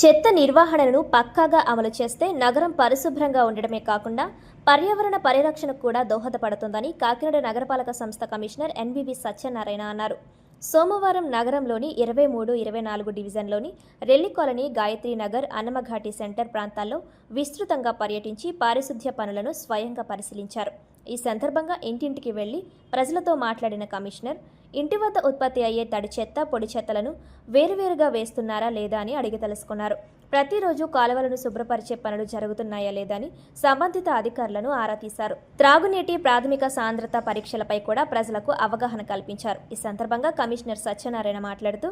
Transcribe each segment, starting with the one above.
చెత్త నిర్వహణను పక్కాగా అమలు చేస్తే నగరం పరిశుభ్రంగా ఉండడమే కాకుండా పర్యావరణ పరిరక్షణకు కూడా దోహదపడుతుందని కాకినాడ నగరపాలక సంస్థ కమిషనర్ ఎన్బీవీ సత్యనారాయణ అన్నారు. సోమవారం నగరంలోని 23, 24 డివిజన్లోని రెల్లి కాలనీ, గాయత్రి నగర్, అన్నమఘాటి సెంటర్ ప్రాంతాల్లో విస్తృతంగా పర్యటించి పారిశుధ్య పనులను స్వయంగా పరిశీలించారు. ఈ సందర్భంగా ఇంటింటికి వెళ్లి ప్రజలతో మాట్లాడిన కమిషనర్ ఇంటి వద్ద ఉత్పత్తి అయ్యే తడి చెత్త, పొడి చెత్తలను వేరువేరుగా వేస్తున్నారా లేదా అని అడిగి తెలుసుకున్నారు. ప్రతిరోజు కాలువలను శుభ్రపరిచే పనులు జరుగుతున్నాయా లేదా అని సంబంధిత అధికారులను ఆరా తీశారు. త్రాగునీటి ప్రాథమిక సాంద్రత పరీక్షలపై కూడా ప్రజలకు అవగాహన కల్పించారు. ఈ సందర్భంగా కమిషనర్ సత్యనారాయణ మాట్లాడుతూ,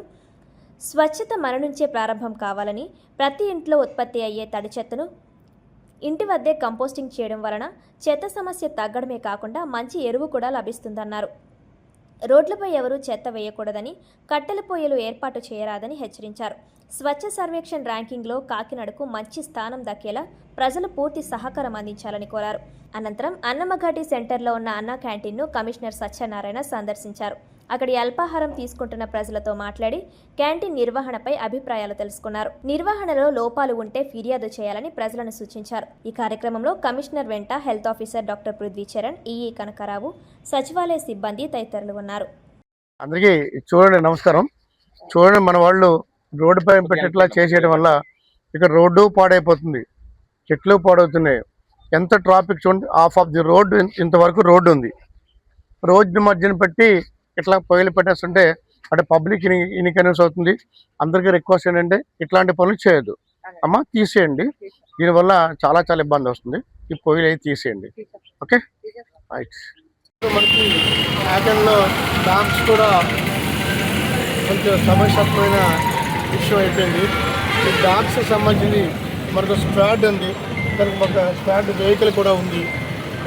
స్వచ్ఛత మన నుంచే ప్రారంభం కావాలని, ప్రతి ఇంట్లో ఉత్పత్తి అయ్యే తడి చెత్తను ఇంటి వద్దే కంపోస్టింగ్ చేయడం వలన చెత్త సమస్య తగ్గడమే కాకుండా మంచి ఎరువు కూడా లభిస్తుందన్నారు. రోడ్లపై ఎవరూ చెత్త వేయకూడదని, కట్టెల పొయ్యలు ఏర్పాటు చేయరాదని హెచ్చరించారు. స్వచ్ఛ సర్వేక్షణ్ ర్యాంకింగ్లో కాకినాడకు మంచి స్థానం దక్కేలా ప్రజలు పూర్తి సహకారం అందించాలని కోరారు. అనంతరం అన్నమఘాటి సెంటర్లో ఉన్న అన్నా క్యాంటీన్ను కమిషనర్ సత్యనారాయణ సందర్శించారు. అక్కడి అల్పాహారం తీసుకుంటున్న ప్రజలతో మాట్లాడి క్యాంటీన్ నిర్వహణపై అభిప్రాయాలు తెలుసుకున్నారు. నిర్వహణలో లోపాలు ఉంటే ఫిర్యాదు చేయాలని ప్రజలను సూచించారు. ఈ కార్యక్రమంలో కమిషనర్ వెంట health officer doctor Prithvi Charan, EE Kanakarao, సచివాలయ సిబ్బంది తదితరులు ఉన్నారు. అందరికీ చూడండి, నమస్కారం. చూడండి, మన వాళ్ళు రోడ్డుపై పెట్టేట్లా చేసేయడం వల్ల ఇక్కడ రోడ్డు పాడైపోతుంది, చెట్లు పాడవుతున్నాయి. ఎంత ట్రాఫిక్ చూడండి, హాఫ్ ఆఫ్ ది రోడ్డు ఇంతవరకు రోడ్డు ఉంది. రోడ్డు మధ్యన పెట్టి ఇట్లా పొయ్యిలు పెట్టేస్తుంటే అంటే పబ్లిక్ ఇన్కన్వీనియన్స్ అవుతుంది. అందరికీ రిక్వెస్ట్ ఏంటంటే ఇట్లాంటి పనులు చేయొద్దు అమ్మ, తీసేయండి. దీనివల్ల చాలా చాలా ఇబ్బంది వస్తుంది. ఈ పొయ్యిలు అయితే తీసేయండి. Okay, right. మనకి యాగన్లో డామ్స్ కూడా కొంచెం సమస్యాత్మకమైన విషయం అయిపోయింది. ఈ డామ్స్ సంబంధించి మనకు స్క్వాడ్ ఉంది, దానికి ఒక స్క్వాడ్ వెహికల్ కూడా ఉంది.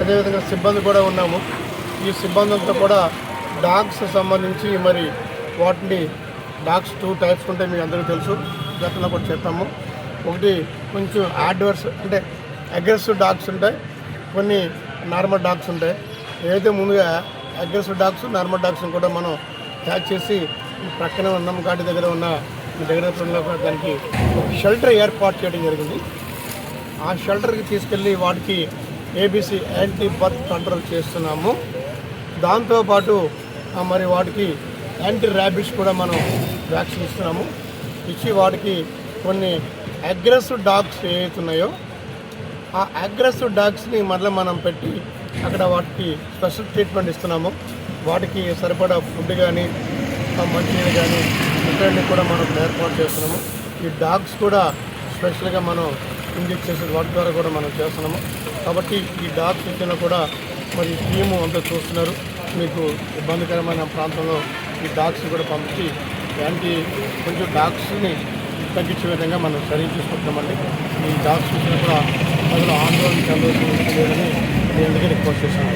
అదేవిధంగా సిబ్బంది కూడా ఉన్నాము. ఈ సిబ్బంది అంతా కూడా డాగ్స్ సంబంధించి మరి వాటిని డాగ్స్ 2 టైప్స్ ఉంటాయి, మీకు అందరికీ తెలుసు, గతంలో కూడా చెప్పాము. ఒకటి కొంచెం యాడ్వర్స్ అంటే అగ్రెసివ్ డాగ్స్ ఉంటాయి, కొన్ని నార్మల్ డాగ్స్ ఉంటాయి. ఏదైతే ముందుగా అగ్రెసివ్ డాగ్స్, నార్మల్ డాగ్స్ని కూడా మనం క్యాచ్ చేసి ఈ ప్రక్కన ఉన్న ఘాటి దగ్గర ఉన్న దానికి షెల్టర్ ఏర్పాటు చేయడం జరిగింది. ఆ షెల్టర్కి తీసుకెళ్ళి వాటికి ఏబీసీ యాంటీ బర్త్ కంట్రోల్ చేస్తున్నాము. దాంతోపాటు మరి వాటికి యాంటీ ర్యాబిట్స్ కూడా మనం వ్యాక్సిన్ ఇస్తున్నాము. ఇచ్చి వాటికి కొన్ని అగ్రెసివ్ డాగ్స్ ఏవైతున్నాయో ఆ అగ్రెసివ్ డాగ్స్ని మళ్ళీ మనం పెట్టి అక్కడ వాటికి స్పెషల్ ట్రీట్మెంట్ ఇస్తున్నాము. వాటికి సరిపడా ఫుడ్ కానీ మంచినీళ్ళు కానీ ఇవన్నీ కూడా మనం ఏర్పాటు చేస్తున్నాము. ఈ డాగ్స్ కూడా స్పెషల్గా మనం ఇంజెక్ట్ చేసే వాటి ద్వారా కూడా మనం చేస్తున్నాము. కాబట్టి ఈ డాగ్స్ విషయంలో కూడా మరి టీము అంతా చూస్తున్నారు. మీకు ఇబ్బందికరమైన ప్రాంతంలో ఈ డాగ్స్ కూడా పంపించి కొంచెం డాగ్స్ని తగ్గించే విధంగా మనం చర్యలు తీసుకుంటున్నామండి. ఈ డాగ్స్ విషయంలో కూడా ప్రజలు ఆందోళన చెందాల్సిన లేదని నేను రిక్వెస్ట్ చేశాను.